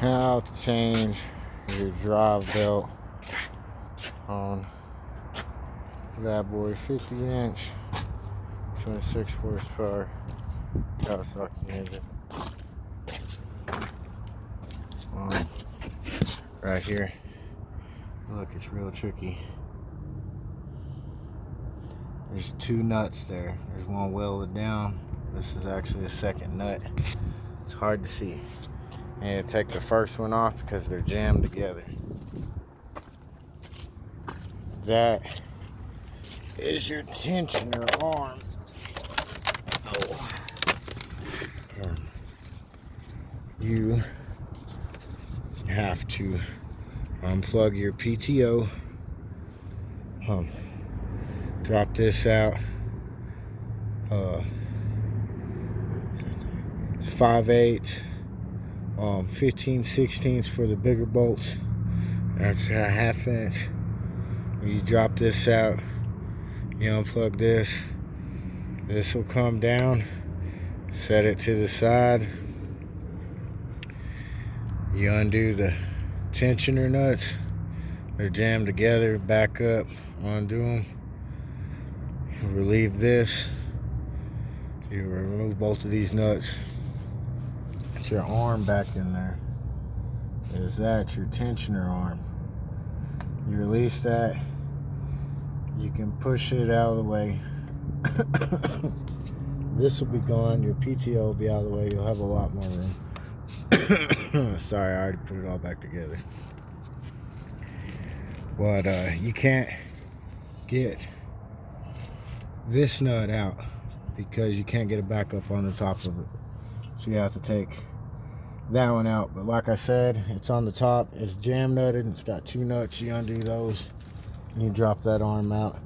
how to change your drive belt on that boy. 50-inch, 26 horsepower Kawasaki engine. Right here. Look, it's real tricky. There's two nuts there. There's one welded down. This is actually a second nut. It's hard to see. And take the first one off because they're jammed together. That is your tensioner arm. Oh. You have to unplug your PTO. Drop this out. It's 5/8, 15/16 for the bigger bolts. That's a 1/2 inch. You drop this out, you unplug this. This will come down, set it to the side. You undo the tensioner nuts. They're jammed together, back up, undo them. Relieve this. You remove both of these nuts. It's your arm back in there. Is that your tensioner arm? You release that. You can push it out of the way. This will be gone. Your PTO will be out of the way. You'll have a lot more room. Sorry, I already put it all back together. But you can't get this nut out because you can't get it back up on the top of it. So you have to take that one out. But like I said, it's on the top. It's jam nutted. It's got two nuts. You undo those and you drop that arm out.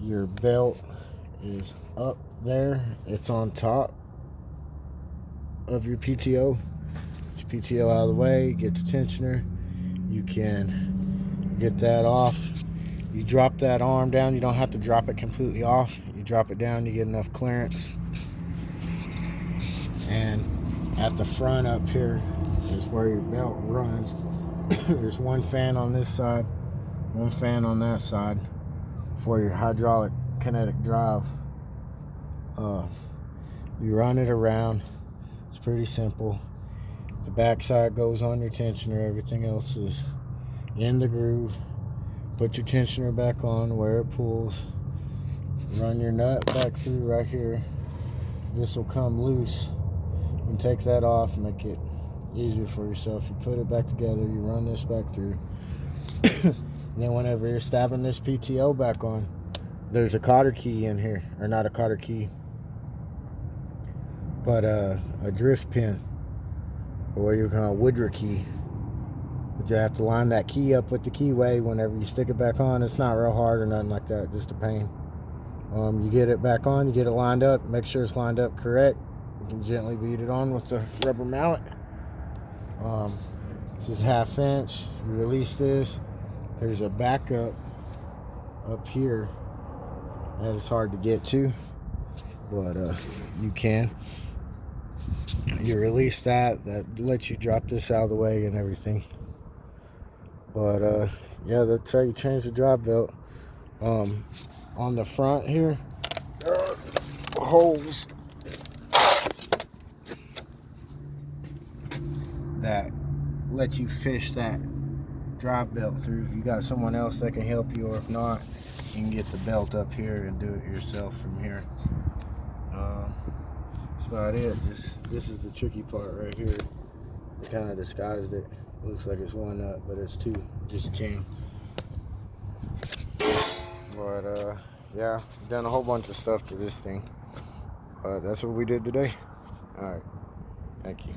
Your belt is up there. It's on top of your PTO. Get your PTO out of the way. Get the tensioner. You can get that off. You drop that arm down. You don't have to drop it completely off. You drop it down, you get enough clearance. And at the front up here is where your belt runs. There's one fan on this side, one fan on that side for your hydraulic kinetic drive. You run it around. It's pretty simple. The back side goes on your tensioner. Everything else is in the groove. Put your tensioner back on where it pulls. Run your nut back through right here. This will come loose. You can take that off and make it easier for yourself. You put it back together. You run this back through. And then whenever you're stabbing this PTO back on, there's a cotter key in here. Or not a cotter key, but a drift pin. Or what you call a Woodruff key. But you have to line that key up with the keyway whenever you stick it back on. It's not real hard or nothing like that, just a pain. You get it back on, you get it lined up, make sure it's lined up correct. You can gently beat it on with the rubber mallet. This is 1/2 inch. You release this. There's a backup up here that is hard to get to, but you can. You release that lets you drop this out of the way and everything. But yeah, that's how you change the drive belt. On the front here, there are holes that let you fish that drive belt through. If you got someone else that can help you, or if not, you can get the belt up here and do it yourself from here. That's about it. This is the tricky part right here. They kind of disguised it. Looks like it's one nut, but it's two, just jammed. But yeah, I've done a whole bunch of stuff to this thing. But that's what we did today. All right, thank you.